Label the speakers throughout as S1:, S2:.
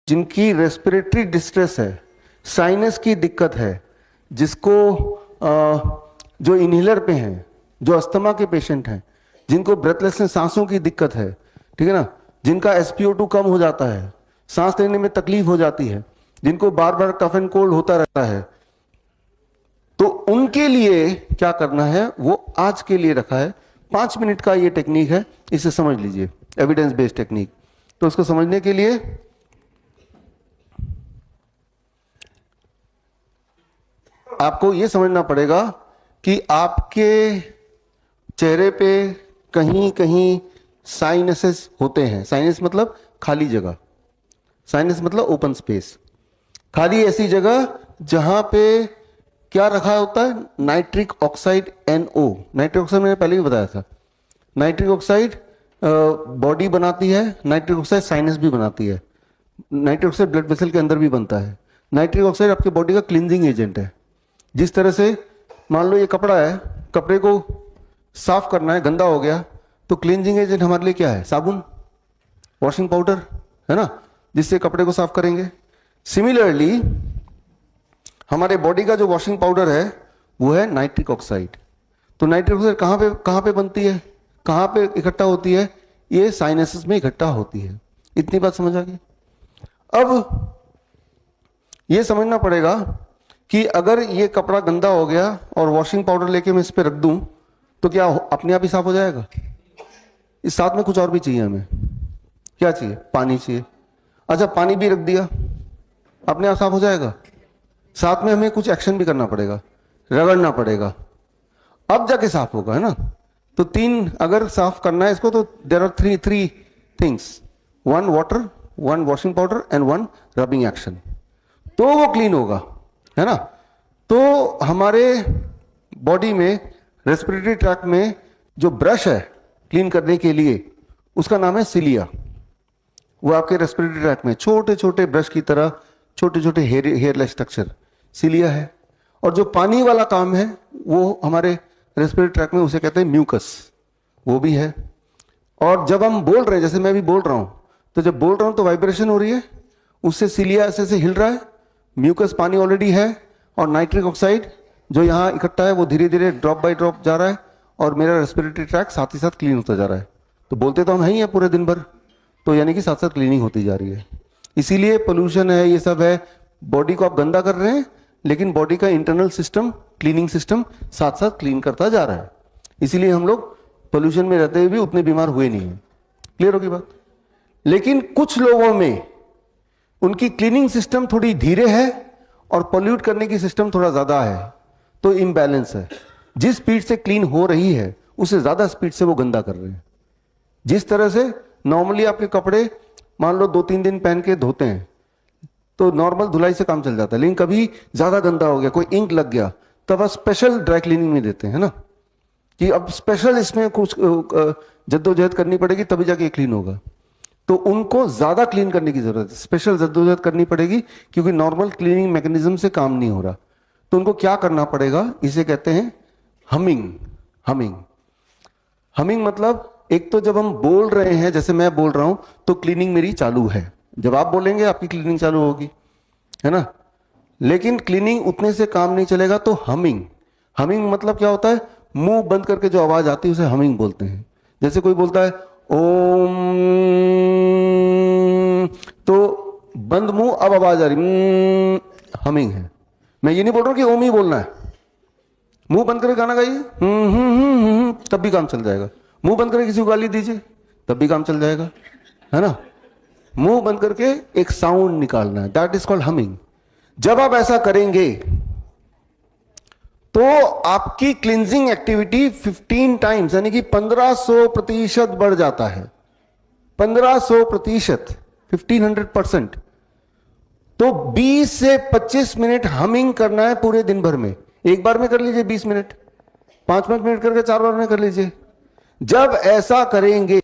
S1: जिनकी respiratory distress है, sinus की दिक्कत है, जिसको जो इनहेलर पे हैं, जो अस्थमा के पेशेंट हैं, जिनको ब्रेथलेसनेस सांसों की दिक्कत है, ठीक है ना, जिनका SpO2 कम हो जाता है, सांस लेने में तकलीफ हो जाती है, जिनको बार बार कफ एंड कोल्ड होता रहता है, तो उनके लिए क्या करना है वो आज के लिए रखा है। 5 मिनट का ये टेक्निक है, इसे समझ लीजिए, एविडेंस बेस्ड टेक्निक। तो उसको समझने के लिए आपको ये समझना पड़ेगा कि आपके चेहरे पे कहीं कहीं साइनसेस होते हैं। साइनस मतलब खाली जगह, साइनस मतलब ओपन स्पेस, खाली ऐसी जगह जहां पे क्या रखा होता है, nitric oxide NO। Nitric oxide मैंने पहले भी बताया था। नाइट्रिक ऑक्साइड बॉडी बनाती है, नाइट्रिक ऑक्साइड साइनस भी बनाती है, नाइट्रिक ऑक्साइड ब्लड वेसल के अंदर भी बनता है। नाइट्रिक ऑक्साइड आपके बॉडी का क्लींजिंग एजेंट है। जिस तरह से मान लो ये कपड़ा है, कपड़े को साफ करना है, गंदा हो गया, तो क्लींजिंग एजेंट हमारे लिए क्या है, साबुन, वॉशिंग पाउडर, है ना, जिससे कपड़े को साफ करेंगे। सिमिलरली हमारे बॉडी का जो वॉशिंग पाउडर है वो है नाइट्रिक ऑक्साइड। तो नाइट्रिक ऑक्साइड कहां पे बनती है, कहां पे इकट्ठा होती है, ये साइनसेस में इकट्ठा होती है। इतनी बात समझ आ गई। अब ये समझना पड़ेगा कि अगर ये कपड़ा गंदा हो गया और वॉशिंग पाउडर लेके मैं इस पे रख दूं तो क्या अपने आप ही साफ हो जाएगा? इस साथ में कुछ और भी चाहिए हमें। क्या चाहिए? पानी चाहिए। अच्छा, पानी भी रख दिया, अपने आप साफ हो जाएगा? साथ में हमें कुछ एक्शन भी करना पड़ेगा, रगड़ना पड़ेगा, अब जाके साफ होगा, है ना। तो 3 अगर साफ करना है इसको, तो there are three things, 1 water, 1 washing powder and 1 rubbing action, तो वो क्लीन होगा, है ना। तो हमारे बॉडी में रेस्पिरेटरी ट्रैक्ट में जो ब्रश है क्लीन करने के लिए, उसका नाम है सिलिया। वो आपके रेस्पिरेटरी ट्रैक्ट में छोटे छोटे ब्रश की तरह छोटे छोटे हेयरलेस स्ट्रक्चर सिलिया है। और जो पानी वाला काम है वो हमारे रेस्पिरेटरी ट्रैक्ट में उसे कहते हैं म्यूकस, वो भी है। और जब हम बोल रहे हैं, जैसे मैं भी बोल रहा हूं, तो जब बोल रहा हूं तो वाइब्रेशन हो रही है, उससे सिलिया ऐसे हिल रहा है, म्यूकस पानी ऑलरेडी है, और नाइट्रिक ऑक्साइड जो यहाँ इकट्ठा है वो धीरे धीरे ड्रॉप बाय ड्रॉप जा रहा है, और मेरा रेस्पिरेटरी ट्रैक्ट साथ ही साथ क्लीन होता जा रहा है। तो बोलते तो हम ही हैं पूरे दिन भर, तो यानी कि साथ साथ क्लीनिंग होती जा रही है। इसीलिए पोल्यूशन है, ये सब है, बॉडी को आप गंदा कर रहे हैं, लेकिन बॉडी का इंटरनल सिस्टम, क्लीनिंग सिस्टम साथ साथ क्लीन करता जा रहा है। इसीलिए हम लोग पोल्यूशन में रहते हुए भी उतने बीमार हुए नहीं हैं। क्लियर होगी बात? लेकिन कुछ लोगों में उनकी क्लीनिंग सिस्टम थोड़ी धीरे है और पोल्यूट करने की सिस्टम थोड़ा ज्यादा है, तो इम्बैलेंस है। जिस स्पीड से क्लीन हो रही है उससे ज्यादा स्पीड से वो गंदा कर रहे हैं। जिस तरह से नॉर्मली आपके कपड़े मान लो 2-3 दिन पहन के धोते हैं तो नॉर्मल धुलाई से काम चल जाता है, लेकिन कभी ज्यादा गंदा हो गया, कोई इंक लग गया, तब आप स्पेशल ड्राई क्लीनिंग में देते हैं ना, कि अब स्पेशल इसमें कुछ जद्दोजहद करनी पड़ेगी तभी जाके क्लीन होगा। तो उनको ज्यादा क्लीन करने की जरूरत है, स्पेशल जद्दोजहद करनी पड़ेगी, क्योंकि नॉर्मल क्लीनिंग मैकेनिज्म से काम नहीं हो रहा। तो उनको क्या करना पड़ेगा, इसे कहते हैं हमिंग। हमिंग मतलब एक तो जब हम बोल रहे हैं, जैसे मैं बोल रहा हूं, तो क्लीनिंग मेरी चालू है, जब आप बोलेंगे आपकी क्लीनिंग चालू होगी, है ना। लेकिन क्लीनिंग उतने से काम नहीं चलेगा, तो हमिंग मतलब क्या होता है, मुंह बंद करके जो आवाज आती है उसे हमिंग बोलते हैं। जैसे कोई बोलता है ओम, तो बंद मुंह, अब आवाज आ रही, हमिंग है। मैं ये नहीं बोल रहा कि ओम ही बोलना है, मुंह बंद करके गाना गाइए, तब भी काम चल जाएगा। मुंह बंद करके किसी को गाली दीजिए, तब भी काम चल जाएगा, है ना। मुंह बंद करके एक साउंड निकालना है, दैट इज कॉल्ड हमिंग। जब आप ऐसा करेंगे तो आपकी क्लींजिंग एक्टिविटी 15 टाइम्स यानी कि 1500% बढ़ जाता है। 1500%, 1500%। तो 20 से 25 मिनट हमिंग करना है पूरे दिन भर में। एक बार में कर लीजिए 20 मिनट, 5-5 मिनट करके 4 बार में कर लीजिए। जब ऐसा करेंगे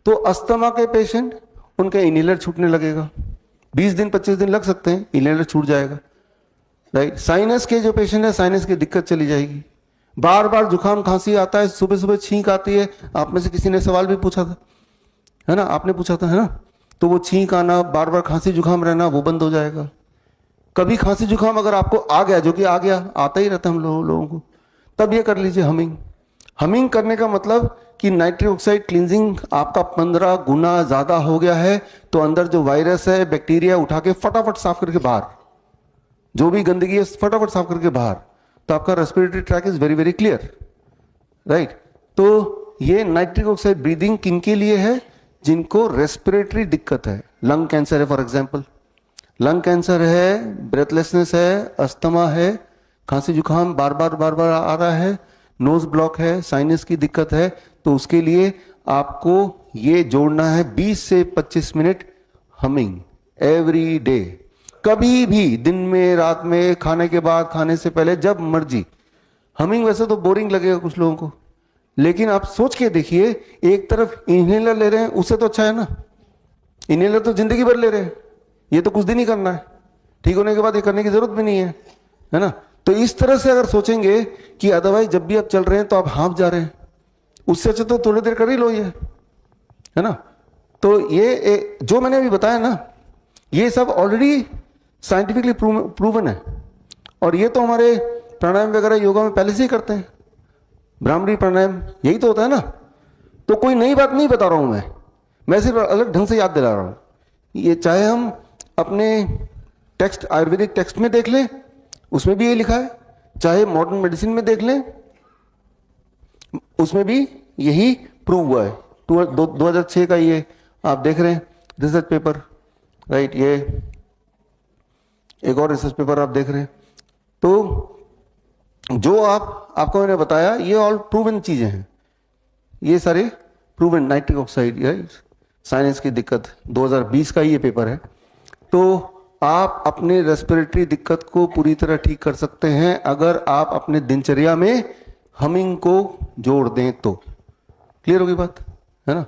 S1: तो अस्थमा के पेशेंट, उनका इनहेलर छूटने लगेगा। 20 दिन 25 दिन लग सकते हैं, इनहेलर छूट जाएगा, राइट। साइनस के जो पेशेंट है, साइनस की दिक्कत चली जाएगी। बार बार जुकाम खांसी आता है, सुबह सुबह छींक आती है, आप में से किसी ने सवाल भी पूछा था, है ना, आपने पूछा था, है ना, तो वो छींक आना, बार बार खांसी जुकाम रहना, वो बंद हो जाएगा। कभी खांसी जुकाम अगर आपको आ गया, जो कि आ गया, आता ही रहता है हम लोगों को, तब ये कर लीजिए हमिंग। हमिंग करने का मतलब कि नाइट्रिक ऑक्साइड क्लींजिंग आपका 15 गुना ज्यादा हो गया है, तो अंदर जो वायरस है, बैक्टीरिया उठा के फटाफट साफ करके बाहर, जो भी गंदगी है फटाफट साफ करके बाहर, तो आपका respiratory tract is very very clear, right. तो ये नाइट्रिक ऑक्साइड ब्रीदिंग किन के लिए है? जिनको रेस्पिरेटरी दिक्कत है, लंग कैंसर है फॉर एग्जाम्पल, लंग कैंसर है, ब्रेथलेसनेस है, अस्थमा है, खांसी जुकाम बार बार आ रहा है, नोज ब्लॉक है, साइनस की दिक्कत है, तो उसके लिए आपको ये जोड़ना है 20 से 25 मिनट हमिंग एवरी डे। कभी भी, दिन में, रात में, खाने के बाद, खाने से पहले, जब मर्जी हमिंग। वैसे तो बोरिंग लगेगा कुछ लोगों को, लेकिन आप सोच के देखिए, एक तरफ इनहेलर ले रहे हैं, उससे तो अच्छा है ना। इनहेलर तो जिंदगी भर ले रहे हैं, ये तो कुछ दिन ही करना है, ठीक होने के बाद ये करने की जरूरत भी नहीं है ना। तो इस तरह से अगर सोचेंगे कि अदरवाइज जब भी आप चल रहे हैं तो आप हाँफ जा रहे हैं, उससे अच्छा तो थोड़ी देर कर ही लो ये, है ना। तो ये जो मैंने अभी बताया ना, ये सब ऑलरेडी साइंटिफिकली प्रूवन है, और ये तो हमारे प्राणायाम वगैरह योगा में पहले से ही करते हैं। भ्रामरी प्राणायाम यही तो होता है ना। तो कोई नई बात नहीं बता रहा हूं मैं सिर्फ अलग ढंग से याद दिला रहा हूं। ये चाहे हम अपने टेक्स्ट, आयुर्वेदिक टेक्स्ट में देख लें, उसमें भी ये लिखा है, चाहे मॉडर्न मेडिसिन में देख लें, उसमें भी यही प्रूव हुआ है। 2006 का ये आप देख रहे हैं रिसर्च पेपर, राइट। ये एक और रिसर्च पेपर आप देख रहे हैं। तो जो आपको मैंने बताया, ये ऑल प्रूवन चीजें हैं, ये सारे proven. Nitric oxide, right, sinus की दिक्कत, 2020 का ये पेपर है। तो आप अपने रेस्पिरेटरी दिक्कत को पूरी तरह ठीक कर सकते हैं अगर आप अपने दिनचर्या में हमिंग को जोड़ दें तो। क्लियर होगी बात, है ना।